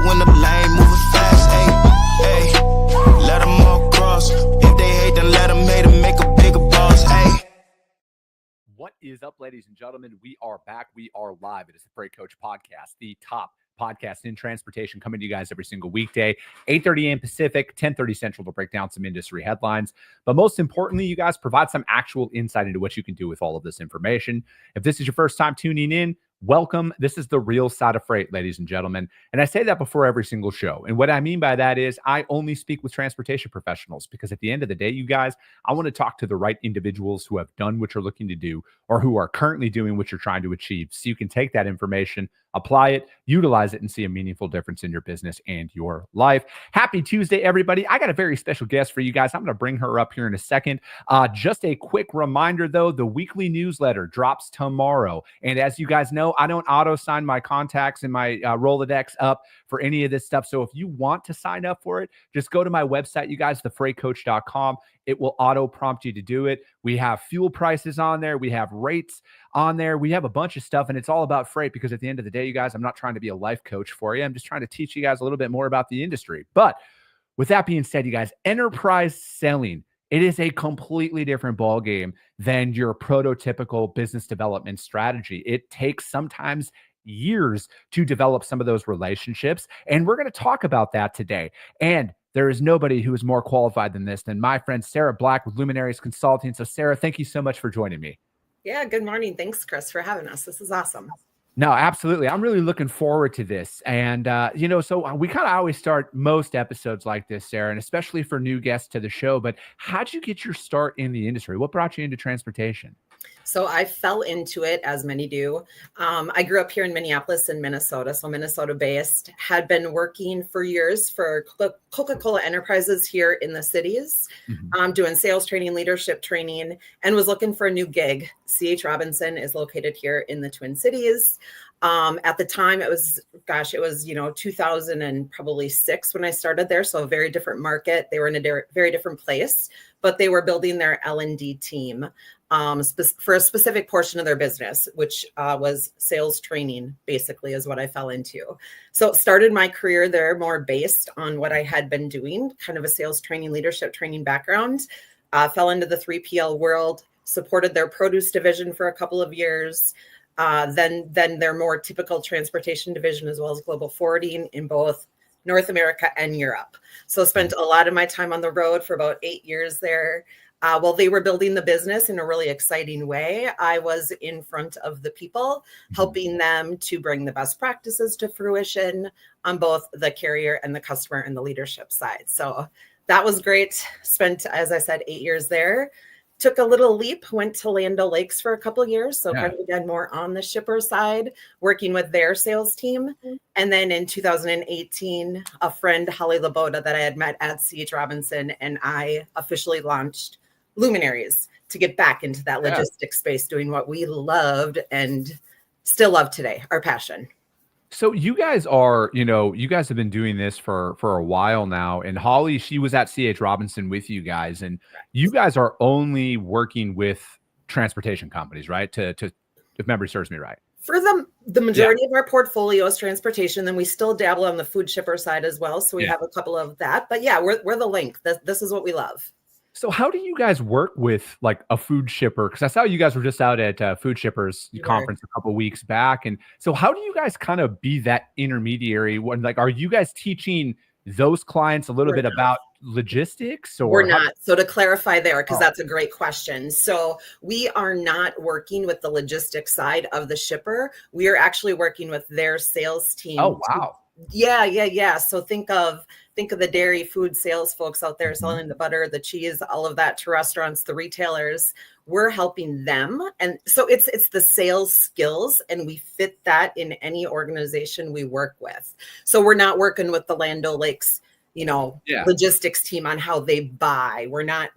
when the lane moving fast, let them all cross. If they hate, then let them hate and make a bigger boss, What is up, ladies and gentlemen? We are back. We are live. It is the Freight Coach Podcast, the top podcast in transportation, coming to you guys every single weekday, 8:30 a.m. Pacific, 10:30 Central, to break down some industry headlines. But most importantly, you guys provide some actual insight into what you can do with all of this information. If this is your first time tuning in, welcome. This is the real side of freight, ladies and gentlemen. And I say that before every single show. And what I mean by that is I only speak with transportation professionals, because at the end of the day, you guys, I want to talk to the right individuals who have done what you're looking to do, or who are currently doing what you're trying to achieve, so you can take that information, apply it, utilize it, and see a meaningful difference in your business and your life. Happy Tuesday, everybody. I got a very special guest for you guys. I'm going to bring her up here in a second. Just a quick reminder, though, the weekly newsletter drops tomorrow. And as you guys know, I don't auto-sign my contacts and my Rolodex up for any of this stuff. So if you want to sign up for it, just go to my website, you guys, thefreightcoach.com. It will auto prompt you to do it. We have fuel prices on there. We have rates on there. We have a bunch of stuff, and it's all about freight, because at the end of the day, you guys, I'm not trying to be a life coach for you. I'm just trying to teach you guys a little bit more about the industry. But with that being said, you guys, enterprise selling, it is a completely different ballgame than your prototypical business development strategy. It takes sometimes years to develop some of those relationships, and we're going to talk about that today. And there is nobody who is more qualified than my friend Sara Black with Luminaries Consulting. So Sara, thank you so much for joining me. Yeah, good morning. Thanks, Chris, for having us. This is awesome. No, absolutely. I'm really looking forward to this. And, so we kind of always start most episodes like this, Sara, and especially for new guests to the show. But how'd you get your start in the industry? What brought you into transportation? So I fell into it, as many do. I grew up here in Minneapolis and Minnesota, so Minnesota-based. Had been working for years for Coca-Cola Enterprises here in the cities, doing sales training, leadership training, and was looking for a new gig. C.H. Robinson is located here in the Twin Cities. At the time, it was 2006 when I started there, so a very different market. They were in a very different place, but they were building their L&D team for a specific portion of their business, which was sales training, basically, is what I fell into. So started my career there more based on what I had been doing, kind of a sales training, leadership training background. Fell into the 3PL world, supported their produce division for a couple of years. Then their more typical transportation division, as well as global forwarding in both North America and Europe. So spent a lot of my time on the road for about 8 years there. While they were building the business in a really exciting way, I was in front of the people, helping them to bring the best practices to fruition on both the carrier and the customer and the leadership side. So that was great. Spent, as I said, 8 years there. Took a little leap, went to Land O'Lakes for a couple of years. So kind of again, more on the shipper side, working with their sales team. And then in 2018, a friend, Holly Laboda, that I had met at C.H. Robinson, and I officially launched Luminaries to get back into that logistics space, doing what we loved and still love today, our passion. So you guys are, you guys have been doing this for a while now. And Holly, she was at C.H. Robinson with you guys. And you guys are only working with transportation companies, right? To if memory serves me right. For the majority of our portfolio is transportation. Then we still dabble on the food shipper side as well. So we have a couple of that. But yeah, we're the link. This is what we love. So how do you guys work with like a food shipper? Because I saw you guys were just out at Food Shippers Conference a couple of weeks back. And so how do you guys kind of be that intermediary? Are you guys teaching those clients a little bit about logistics? Or we're not. So to clarify there, because that's a great question. So we are not working with the logistics side of the shipper. We are actually working with their sales team. Oh, wow. Yeah. So think of the dairy food sales folks out there selling the butter, the cheese, all of that to restaurants, the retailers. We're helping them. And so it's the sales skills, and we fit that in any organization we work with. So we're not working with the Land O'Lakes, logistics team on how they buy. We're not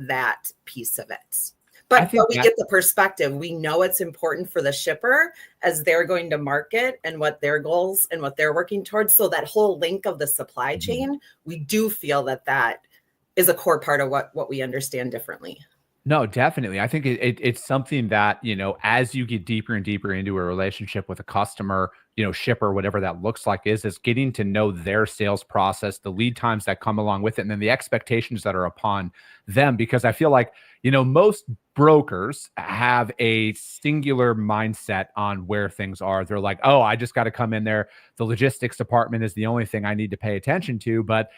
that piece of it. But we get the perspective. We know it's important for the shipper as they're going to market and what their goals and what they're working towards. So that whole link of the supply chain, we do feel that is a core part of what we understand differently. No, definitely. I think it's something that, as you get deeper and deeper into a relationship with a customer, shipper, whatever that looks like is getting to know their sales process, the lead times that come along with it, and then the expectations that are upon them. Because I feel like, most brokers have a singular mindset on where things are. They're like, oh, I just got to come in there. The logistics department is the only thing I need to pay attention to. But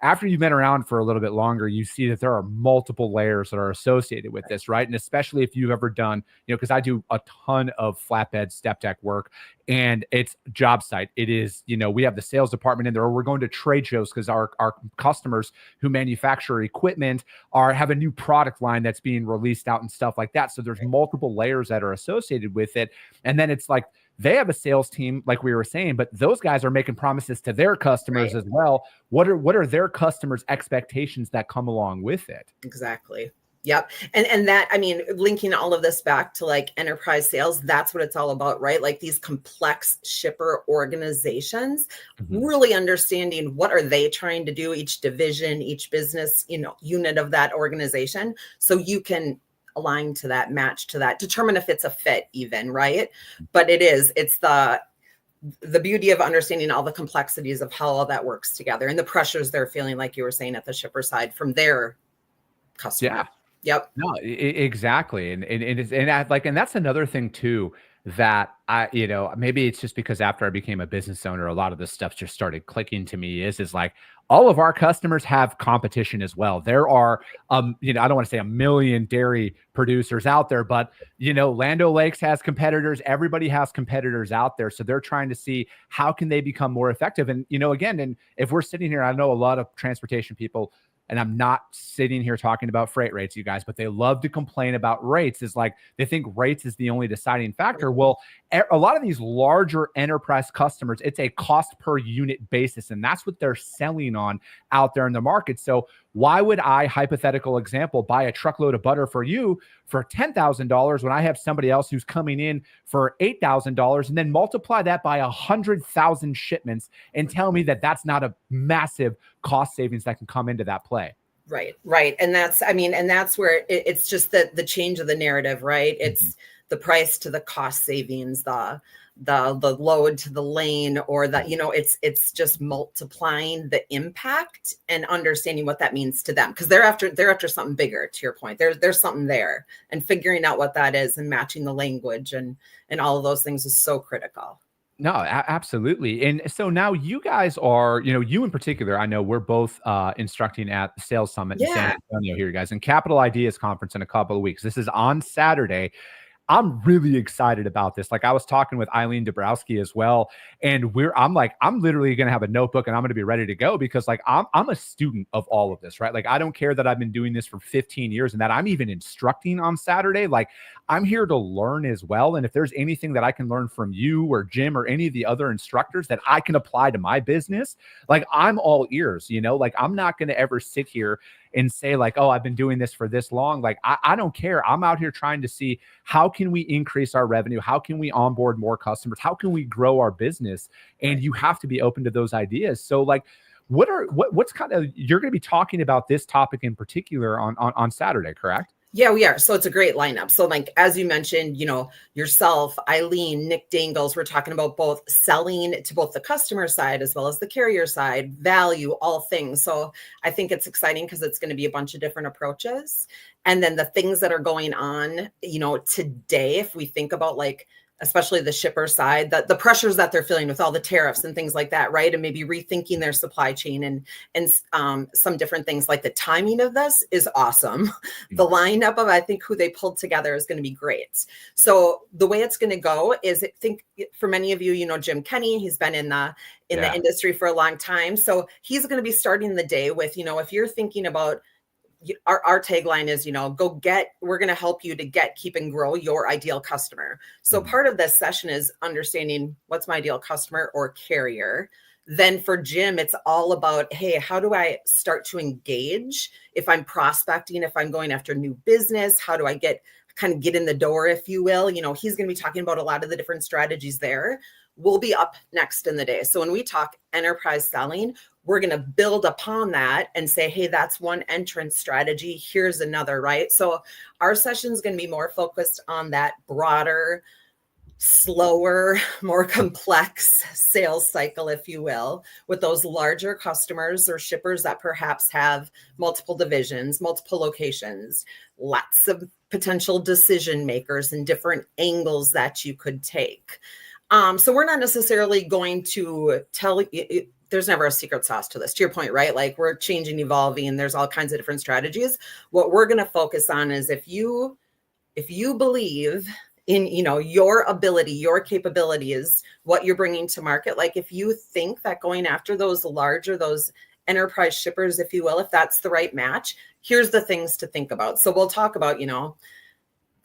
after you've been around for a little bit longer, you see that there are multiple layers that are associated with this, right? And especially if you've ever done, because I do a ton of flatbed step deck work and it's job site. It is, we have the sales department in there, or we're going to trade shows because our customers who manufacture equipment have a new product line that's being released out and stuff like that. So there's multiple layers that are associated with it. And then it's like, they have a sales team, like we were saying, but those guys are making promises to their customers as well. What are their customers' expectations that come along with it? Exactly. Yep. And that, I mean, linking all of this back to like enterprise sales, that's what it's all about, right? Like these complex shipper organizations, really understanding what are they trying to do, each division, each business, unit of that organization. So you can align to that, match to that, determine if it's a fit even, right? But it's the beauty of understanding all the complexities of how all that works together and the pressures they're feeling, like you were saying, at the shipper side from their customer. Yeah. Yep. No, exactly. And that's another thing too, that maybe it's just because after I became a business owner, a lot of this stuff just started clicking to me is like all of our customers have competition as well. There are, I don't want to say a million dairy producers out there, but, Land O'Lakes has competitors. Everybody has competitors out there. So they're trying to see how can they become more effective. And, again, and if we're sitting here, I know a lot of transportation people, and I'm not sitting here talking about freight rates, you guys, but they love to complain about rates. Is like they think rates is the only deciding factor. Well, a lot of these larger enterprise customers, it's a cost per unit basis, and that's what they're selling on out there in the market. So why would I, hypothetical example, buy a truckload of butter for you for $10,000 when I have somebody else who's coming in for $8,000, and then multiply that by 100,000 shipments and tell me that that's not a massive cost savings that can come into that play? Right. And that's where it's just the change of the narrative, right? It's the price to the cost savings, the load to the lane, or that, it's just multiplying the impact and understanding what that means to them. Cause they're after something bigger, to your point. There's something there, and figuring out what that is and matching the language and all of those things is so critical. No, absolutely. And so now you guys are, you in particular, I know we're both instructing at the Sales Summit in San Antonio here, guys, and Capital Ideas Conference in a couple of weeks. This is on Saturday. I'm really excited about this. Like I was talking with Eileen Dabrowski as well. And I'm literally going to have a notebook and I'm going to be ready to go because like, I'm a student of all of this, right? Like, I don't care that I've been doing this for 15 years and that I'm even instructing on Saturday. Like I'm here to learn as well. And if there's anything that I can learn from you or Jim or any of the other instructors that I can apply to my business, like I'm all ears, like I'm not going to ever sit here and say like, oh, I've been doing this for this long. Like, I don't care. I'm out here trying to see how can we increase our revenue? How can we onboard more customers? How can we grow our business? And you have to be open to those ideas. So like, what's kind of, you're going to be talking about this topic in particular on Saturday, correct? Yeah, we are. So it's a great lineup. So like, as you mentioned, yourself, Eileen, Nick Dangles, we're talking about both selling to both the customer side as well as the carrier side, value, all things. So I think it's exciting because it's going to be a bunch of different approaches. And then the things that are going on, today, if we think about like, especially the shipper side, the pressures that they're feeling with all the tariffs and things like that, right? And maybe rethinking their supply chain and some different things. Like the timing of this is awesome. The lineup of, I think, who they pulled together is going to be great. So the way it's going to go is, I think for many of you, Jim Kenny, he's been in the industry for a long time. So he's going to be starting the day with, if you're thinking about, our tagline is, we're going to help you to keep and grow your ideal customer. So part of this session is understanding what's my ideal customer or carrier. Then for Jim, it's all about, hey, how do I start to engage if I'm prospecting, if I'm going after new business? How do I get in the door, if you will? He's going to be talking about a lot of the different strategies there. will be up next in the day. So when we talk enterprise selling, we're going to build upon that and say, hey, that's one entrance strategy. Here's another, right? So our session is going to be more focused on that broader, slower, more complex sales cycle, if you will, with those larger customers or shippers that perhaps have multiple divisions, multiple locations, lots of potential decision makers and different angles that you could take. So we're not necessarily going to tell you, there's never a secret sauce to this, to your point, right? Like we're changing, evolving, and there's all kinds of different strategies. What we're going to focus on is if you believe in, your ability, your capabilities, what you're bringing to market, like if you think that going after those larger, those enterprise shippers, if you will, if that's the right match, here's the things to think about. So we'll talk about,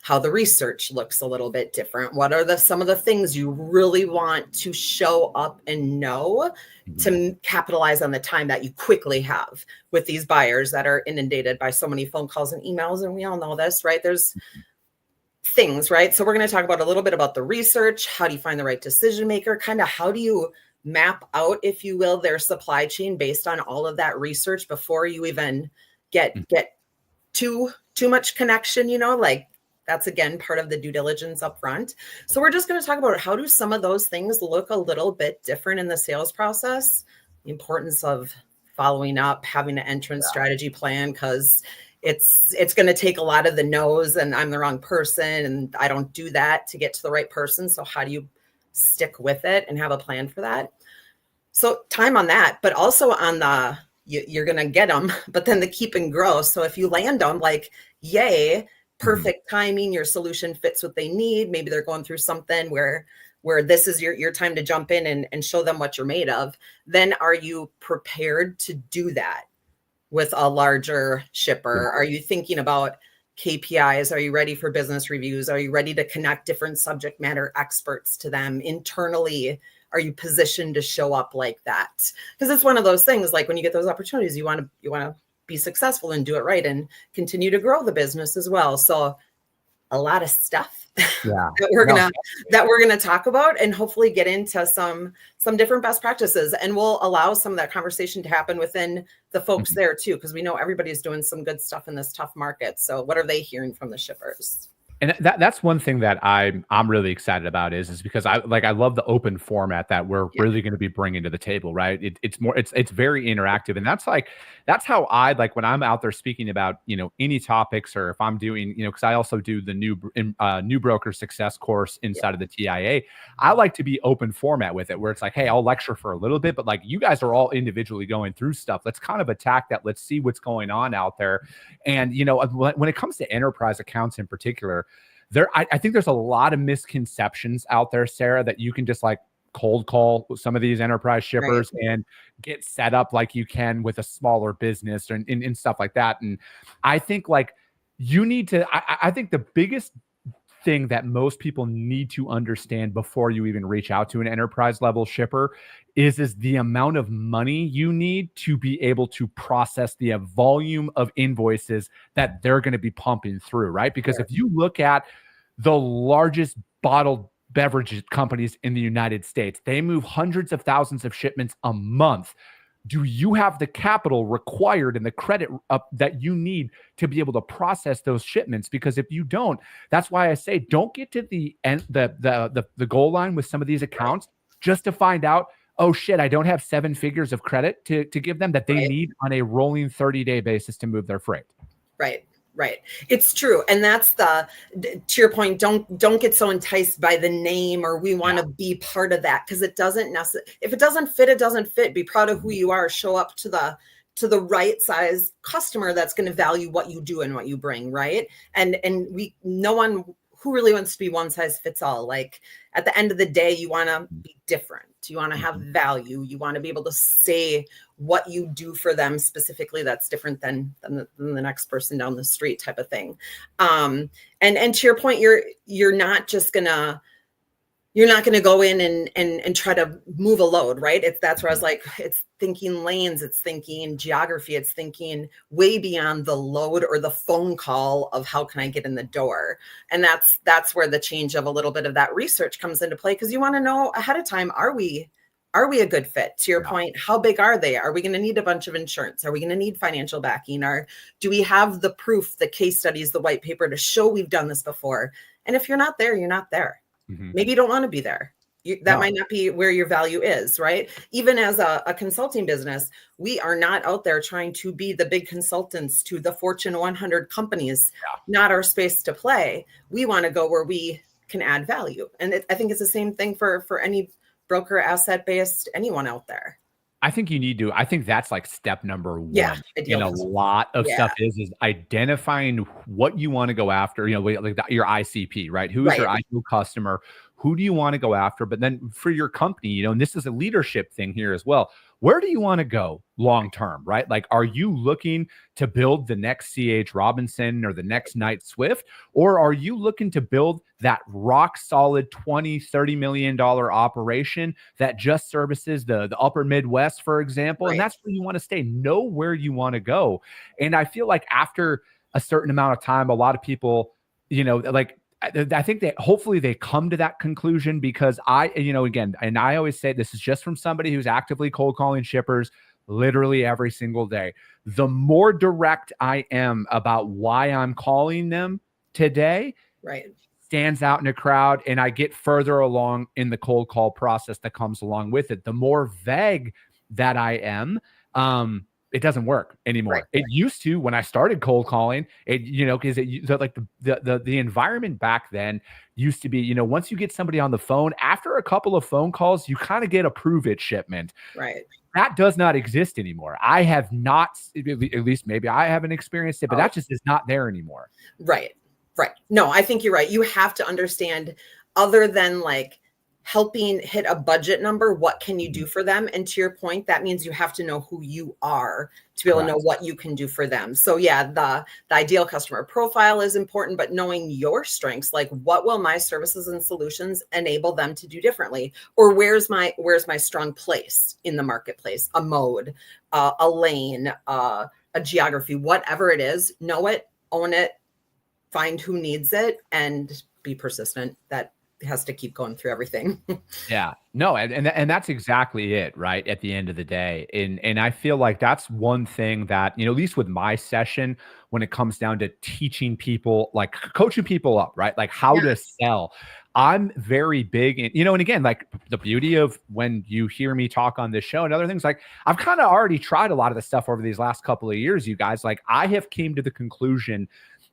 how the research looks a little bit different. What are some of the things you really want to show up and know to capitalize on the time that you quickly have with these buyers that are inundated by so many phone calls and emails? And we all know this, right? There's things, right? So we're going to talk about a little bit about the research. How do you find the right decision maker? Kind of how do you map out, if you will, their supply chain based on all of that research before you even get too much connection, like that's again part of the due diligence up front. So we're just going to talk about how do some of those things look a little bit different in the sales process, the importance of following up, having an entrance strategy plan, because it's going to take a lot of the no's and I'm the wrong person and I don't do that to get to the right person. So how do you stick with it and have a plan for that? So time on that, but also on the, you're going to get them, but then the keep and grow. So if you land them, like, yay, perfect timing, your solution fits what they need. Maybe they're going through something where this is your time to jump in and show them what you're made of. Then are you prepared to do that with a larger shipper? Are you thinking about KPIs? Are you ready for business reviews? Are you ready to connect different subject matter experts to them internally? Are you positioned to show up like that? Because it's one of those things, like when you get those opportunities, you want to be successful and do it right and continue to grow the business as well. So a lot of stuff that we're gonna talk about and hopefully get into some different best practices, and we'll allow some of that conversation to happen within the folks there too, because we know everybody's doing some good stuff in this tough market. So what are they hearing from the shippers? And that's one thing that I'm really excited about is because I love the open format that we're really going to be bringing to the table, right? It's very interactive, and that's how I like when I'm out there speaking about any topics, or if I'm doing because I also do the new broker success course inside of the TIA. I like to be open format with it, where it's like, hey, I'll lecture for a little bit, but like you guys are all individually going through stuff. Let's kind of attack that. Let's see what's going on out there, and when it comes to enterprise accounts in particular. I think there's a lot of misconceptions out there, Sarah, that you can just like cold call some of these enterprise shippers and get set up like you can with a smaller business and stuff like that. And I think like you need to, I think the biggest thing that most people need to understand before you even reach out to an enterprise level shipper is the amount of money you need to be able to process the volume of invoices that they're going to be pumping through, right? Because if you look at the largest bottled beverage companies in the United States, they move hundreds of thousands of shipments a month. Do you have the capital required and the credit that you need to be able to process those shipments? Because if you don't, that's why I say don't get to the end, the goal line with some of these accounts just to find out, oh shit, I don't have 7 figures of credit to give them that they need on a rolling 30-day basis to move their freight. Right. It's true. And that's to your point, don't get so enticed by the name or we want to be part of that, because it doesn't necessarily, if it doesn't fit, it doesn't fit. Be proud of who you are, show up to the right size customer that's going to value what you do and what you bring. Right. And no one who really wants to be one size fits all. Like at the end of the day, you want to be different. You want to have value. You want to be able to say what you do for them specifically that's different than the next person down the street type of thing. And to your point, you're not just gonna you're not going to go in and try to move a load, right? That's where I was like, it's thinking lanes, it's thinking geography, it's thinking way beyond the load or the phone call of how can I get in the door. And that's where the change of a little bit of that research comes into play, because you want to know ahead of time, are we a good fit? To your point, how big are they? Are we going to need a bunch of insurance? Are we going to need financial backing? Or do we have the proof, the case studies, the white paper to show we've done this before? And if you're not there, you're not there. Maybe you don't want to be there. That might not be where your value is, right? Even as a consulting business, we are not out there trying to be the big consultants to the Fortune 100 companies, not our space to play. We want to go where we can add value. And I think it's the same thing for any broker, asset-based, anyone out there. I think you need to, I think that's like step number one in a customer. lot of stuff is identifying what you want to go after, like your ICP, right? Who is your ideal customer? Who do you want to go after? But then for your company, and this is a leadership thing here as well. Where do you want to go long-term, right? Like, are you looking to build the next C.H. Robinson or the next Knight Swift? Or are you looking to build that rock solid $20-30 million operation that just services the upper Midwest, for example? And that's where you want to stay. Know where you want to go. And I feel like after a certain amount of time, a lot of people, I think that hopefully they come to that conclusion, because again, and I always say this is just from somebody who's actively cold calling shippers literally every single day. The more direct I am about why I'm calling them today, stands out in a crowd, and I get further along in the cold call process that comes along with it. The more vague that I am, it doesn't work anymore. It used to when I started cold calling. Because the environment back then used to be, once you get somebody on the phone, after a couple of phone calls, you kind of get a prove it shipment. Right. That does not exist anymore. I have not, at least maybe I haven't experienced it, but that just is not there anymore. Right. No, I think you're right. You have to understand, other than like helping hit a budget number, what can you do for them? And to your point, that means you have to know who you are to be able to know what you can do for them. So the ideal customer profile is important, but knowing your strengths, like what will my services and solutions enable them to do differently? Or where's my strong place in the marketplace, a mode, a lane, a geography, whatever it is, know it, own it, find who needs it, and be persistent. That has to keep going through everything. And that's exactly it, right? At the end of the day. And I feel like that's one thing that, at least with my session, when it comes down to teaching people, like coaching people up, right? Like how to sell. I'm very big in, and again, like the beauty of when you hear me talk on this show and other things, like I've kind of already tried a lot of the stuff over these last couple of years, you guys. Like I have came to the conclusion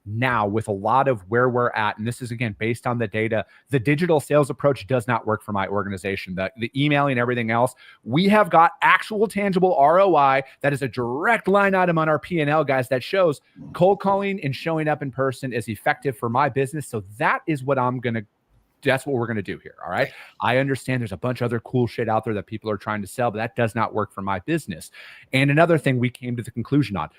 now with a lot of where we're at, and this is again based on the data, the digital sales approach does not work for my organization. The emailing, everything else, we have got actual tangible ROI that is a direct line item on our P&L, guys, that shows cold calling and showing up in person is effective for my business. So that's what we're going to do here. All right. I understand there's a bunch of other cool shit out there that people are trying to sell, but that does not work for my business. And another thing we came to the conclusion on,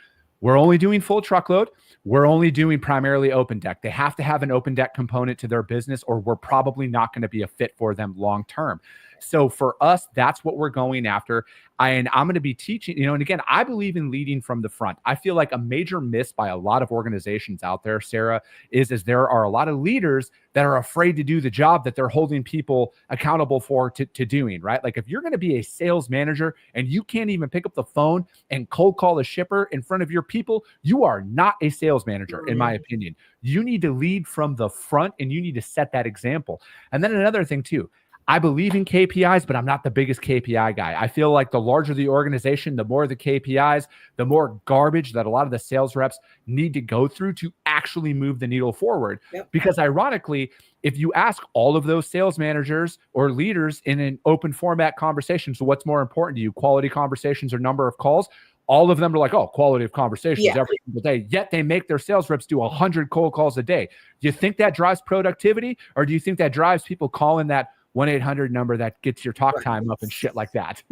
we're only doing full truckload. We're only doing primarily open deck. They have to have an open deck component to their business, or we're probably not going to be a fit for them long term. So for us, that's what we're going after. And I'm going to be teaching, and again, I believe in leading from the front. I feel like a major miss by a lot of organizations out there, Sarah, is there are a lot of leaders that are afraid to do the job that they're holding people accountable for to doing, right? Like if you're going to be a sales manager and you can't even pick up the phone and cold call a shipper in front of your people, you are not a sales manager, in my opinion. You need to lead from the front, and you need to set that example. And then another thing too, I believe in KPIs, but I'm not the biggest KPI guy. I feel like the larger the organization, the more the KPIs, the more garbage that a lot of the sales reps need to go through to actually move the needle forward. Because ironically, if you ask all of those sales managers or leaders in an open format conversation, so what's more important to you, quality conversations or number of calls? All of them are like, oh, quality of conversations every single day. Yet they make their sales reps do 100 cold calls a day. Do you think that drives productivity, or do you think that drives people calling that 1-800 number that gets your talk time up and shit like that?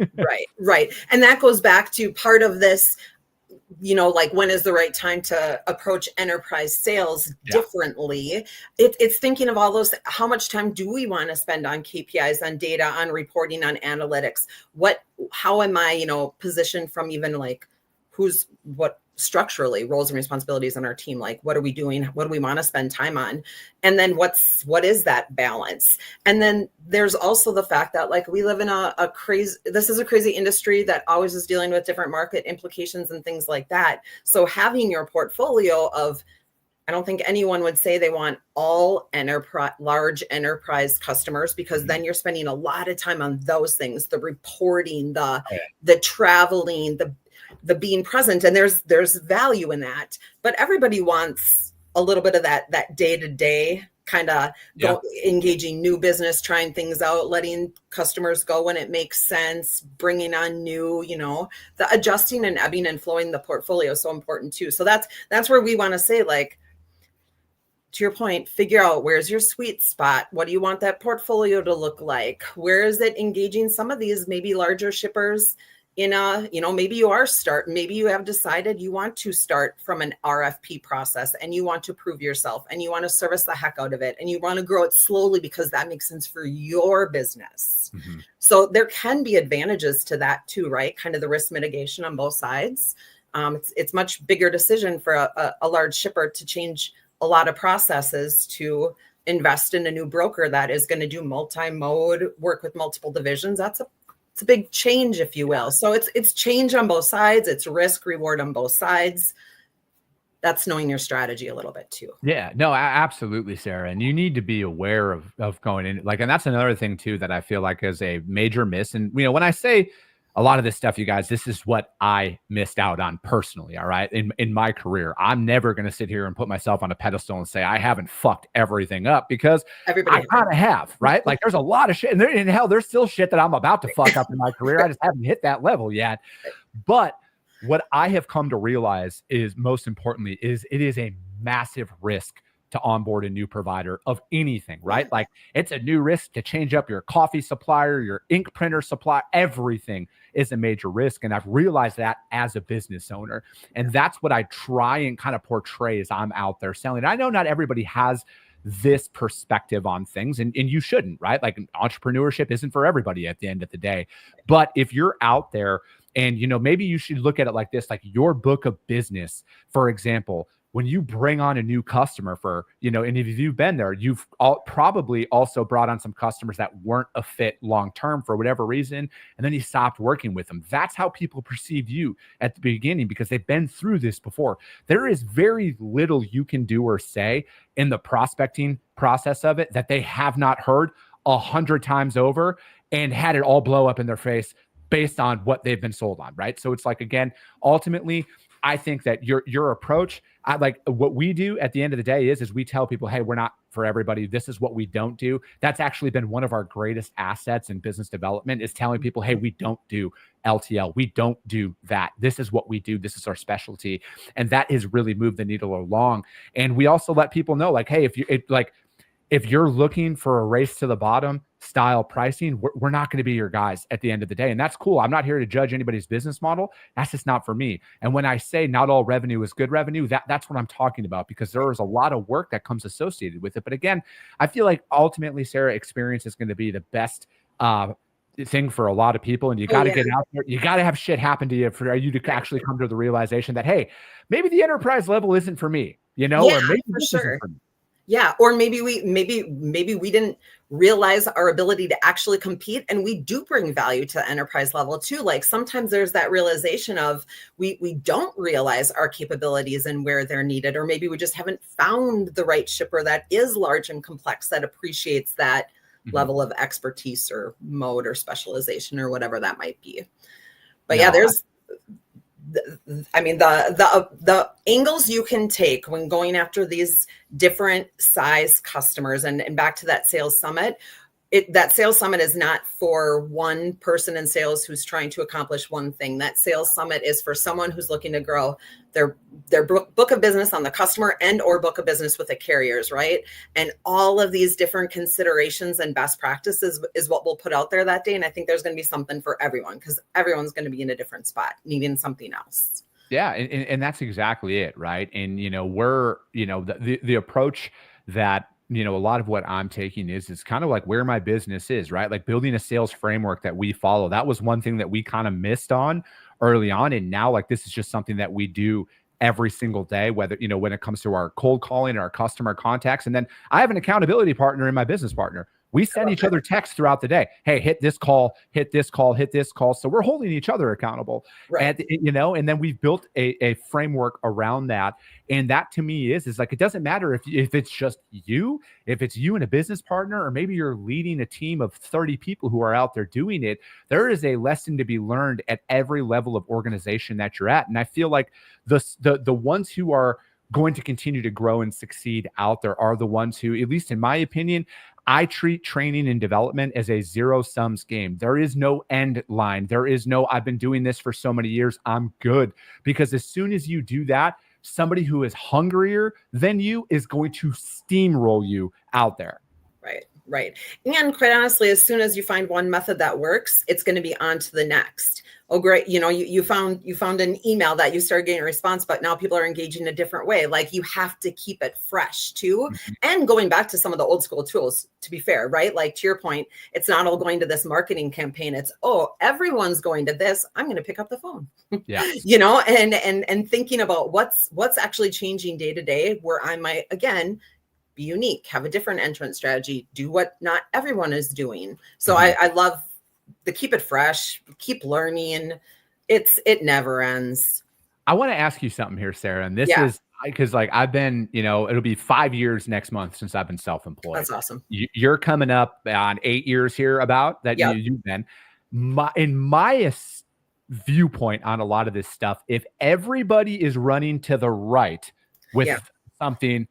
Right. And that goes back to part of this like when is the right time to approach enterprise sales differently. It's thinking of all those, how much time do we want to spend on KPIs, on data, on reporting, on analytics? How am I, positioned from even like what structurally roles and responsibilities on our team? Like, what are we doing? What do we want to spend time on? And then what is that balance? And then there's also the fact that like we live in this is a crazy industry that always is dealing with different market implications and things like that. So having your portfolio of, I don't think anyone would say they want all large enterprise customers, because then you're spending a lot of time on those things, the reporting, the traveling, the being present, and there's value in that. But everybody wants a little bit of that day-to-day kind of engaging new business, trying things out, letting customers go when it makes sense, bringing on new, the adjusting and ebbing and flowing the portfolio is so important too. So that's where we want to say, like, to your point, figure out where's your sweet spot. What do you want that portfolio to look like? Where is it engaging some of these maybe larger shippers in maybe you have decided you want to start from an RFP process and you want to prove yourself and you want to service the heck out of it and you want to grow it slowly because that makes sense for your business. Mm-hmm. So there can be advantages to that too, right? Kind of the risk mitigation on both sides. It's much bigger decision for a large shipper to change a lot of processes to invest in a new broker that is going to do multi-mode, work with multiple divisions. It's a big change, if you will. So it's change on both sides. It's risk reward on both sides. That's knowing your strategy a little bit too. Yeah, no, absolutely, Sarah. And you need to be aware of going in, like, and that's another thing too, that I feel like is a major miss. And, when I say a lot of this stuff, you guys, this is what I missed out on personally. All right. In my career, I'm never going to sit here and put myself on a pedestal and say I haven't fucked everything up, because I kind of have, right? Like, there's a lot of shit, and hell, there's still shit that I'm about to fuck up in my career. I just haven't hit that level yet. But what I have come to realize is, most importantly, it is a massive risk to onboard a new provider of anything, right? Like, it's a new risk to change up your coffee supplier, your ink printer supplier. Everything is a major risk. And I've realized that as a business owner. And that's what I try and kind of portray as I'm out there selling. I know not everybody has this perspective on things, and you shouldn't, right? Like, entrepreneurship isn't for everybody at the end of the day. But if you're out there and, maybe you should look at it like this, like your book of business, for example, when you bring on a new customer for, and if you've been there, you've probably also brought on some customers that weren't a fit long-term for whatever reason, and then you stopped working with them. That's how people perceive you at the beginning, because they've been through this before. There is very little you can do or say in the prospecting process of it that they have not heard 100 times over and had it all blow up in their face based on what they've been sold on, right? So it's like, again, ultimately, I think that your approach, I like what we do at the end of the day is we tell people, hey, we're not for everybody. This is what we don't do. That's actually been one of our greatest assets in business development, is telling people, hey, we don't do LTL. We don't do that. This is what we do. This is our specialty. And that has really moved the needle along. And we also let people know, like, hey, if you're looking for a race to the bottom style pricing, we're not going to be your guys at the end of the day. And that's cool. I'm not here to judge anybody's business model. That's just not for me. And when I say not all revenue is good revenue, that's what I'm talking about, because there is a lot of work that comes associated with it. But again, I feel like ultimately, Sarah, experience is going to be the best thing for a lot of people. And you got to get out there. You got to have shit happen to you for you to actually come to the realization that, hey, maybe the enterprise level isn't for me, or maybe this isn't for me. Yeah. Or maybe we didn't realize our ability to actually compete, and we do bring value to the enterprise level too. Like, sometimes there's that realization of we don't realize our capabilities and where they're needed, or maybe we just haven't found the right shipper that is large and complex, that appreciates that level of expertise or mode or specialization or whatever that might be. But there's the angles you can take when going after these different size customers, and back to that sales summit, that sales summit is not for one person in sales who's trying to accomplish one thing. That sales summit is for someone who's looking to grow their book of business on the customer and or book of business with the carriers, right? And all of these different considerations and best practices is what we'll put out there that day. And I think there's going to be something for everyone, because everyone's going to be in a different spot needing something else. Yeah, and that's exactly it, right? And we're the approach that a lot of what I'm taking is kind of like where my business is, right? Like building a sales framework that we follow. That was one thing that we kind of missed on early on, and now like this is just something that we do every single day, whether when it comes to our cold calling, our customer contacts, and then I have an accountability partner in my business partner. We send each other texts throughout the day. Hey, hit this call, hit this call, hit this call. So we're holding each other accountable. Right. And then we've built a framework around that. And that to me is like, it doesn't matter if it's just you, if it's you and a business partner, or maybe you're leading a team of 30 people who are out there doing it. There is a lesson to be learned at every level of organization that you're at. And I feel like the ones who are going to continue to grow and succeed out there are the ones who, at least in my opinion, I treat training and development as a zero sums game. There is no end line. There is no, I've been doing this for so many years, I'm good. Because as soon as you do that, somebody who is hungrier than you is going to steamroll you out there. Right. Right. And quite honestly, as soon as you find one method that works, it's going to be on to the next. Oh, great. You found an email that you started getting a response, but now people are engaging in a different way. Like you have to keep it fresh too. Mm-hmm. And going back to some of the old school tools, to be fair, right? Like to your point, it's not all going to this marketing campaign. It's, everyone's going to this. I'm going to pick up the phone. Yeah. And thinking about what's actually changing day to day, where I might, again, be unique, have a different entrance strategy, do what not everyone is doing. So I love the keep it fresh, keep learning. It never ends. I want to ask you something here, Sarah. And this is because like I've been, it'll be 5 years next month since I've been self-employed. That's awesome. You're coming up on 8 years here about that. Yep. You've been in my viewpoint on a lot of this stuff. If everybody is running to the right with something,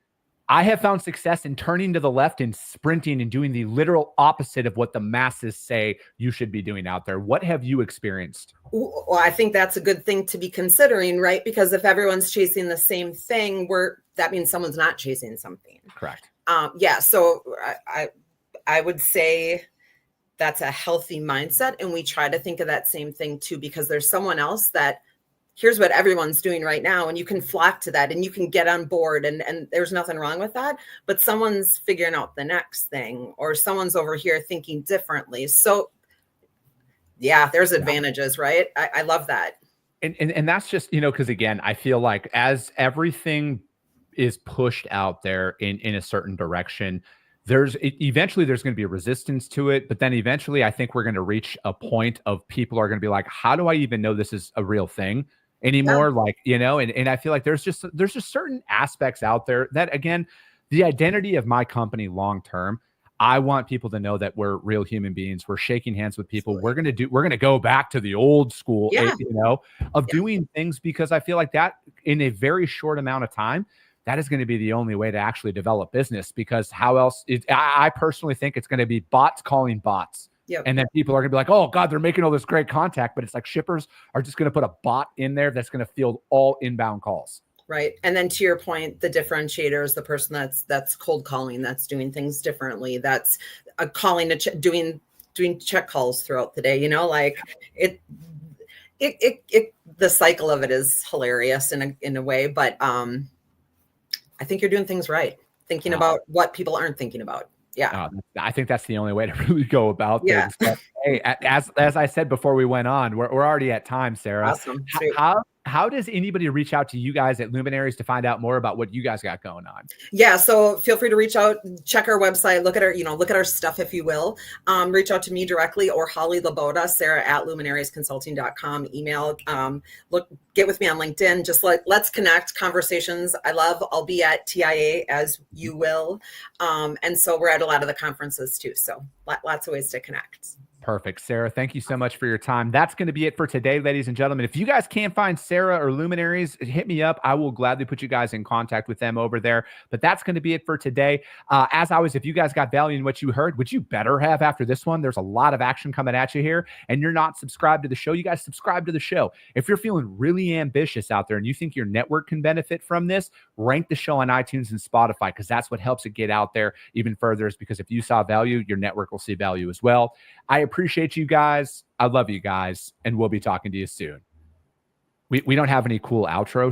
I have found success in turning to the left and sprinting and doing the literal opposite of what the masses say you should be doing out there. What have you experienced? Well, I think that's a good thing to be considering, right? Because if everyone's chasing the same thing, that means someone's not chasing something. Correct. So I would say that's a healthy mindset. And we try to think of that same thing too, because there's someone else that here's what everyone's doing right now. And you can flock to that and you can get on board and there's nothing wrong with that, but someone's figuring out the next thing or someone's over here thinking differently. So there's advantages, right? I love that. And that's just, because again, I feel like as everything is pushed out there in a certain direction, eventually there's going to be a resistance to it. But then eventually I think we're going to reach a point of people are going to be like, how do I even know this is a real thing anymore? Like, and I feel like there's just certain aspects out there that, again, the identity of my company long-term, I want people to know that we're real human beings. We're shaking hands with people. Absolutely. We're going to go back to the old school, doing things, because I feel like that in a very short amount of time, that is going to be the only way to actually develop business, because how else I personally think it's going to be bots calling bots. Yep. And then people are going to be like, oh God, they're making all this great contact, but it's like shippers are just going to put a bot in there that's going to field all inbound calls. Right. And then to your point, the differentiator is the person that's cold calling, that's doing things differently. That's calling, doing check calls throughout the day, like the cycle of it is hilarious in a way, but I think you're doing things right. Thinking about what people aren't thinking about. Yeah. I think that's the only way to really go about things. But, hey, as I said before we went on, we're already at time, Sarah. Awesome. How does anybody reach out to you guys at Luminaries to find out more about what you guys got going on? Yeah. So feel free to reach out, check our website, look at our stuff, if you will. Reach out to me directly or Holly Laboda, Sarah@luminariesconsulting.com, email, get with me on LinkedIn. Just let's connect, conversations. I'll be at TIA as you will. And so we're at a lot of the conferences too. So lots of ways to connect. Perfect. Sarah, thank you so much for your time. That's going to be it for today, ladies and gentlemen. If you guys can't find Sarah or Luminaries, hit me up. I will gladly put you guys in contact with them over there. But that's going to be it for today. As always, if you guys got value in what you heard, which you better have after this one, there's a lot of action coming at you here, and you're not subscribed to the show, you guys subscribe to the show. If you're feeling really ambitious out there and you think your network can benefit from this, rank the show on iTunes and Spotify, because that's what helps it get out there even further, is because if you saw value, your network will see value as well. I appreciate you guys. I love you guys, and we'll be talking to you soon. We don't have any cool outro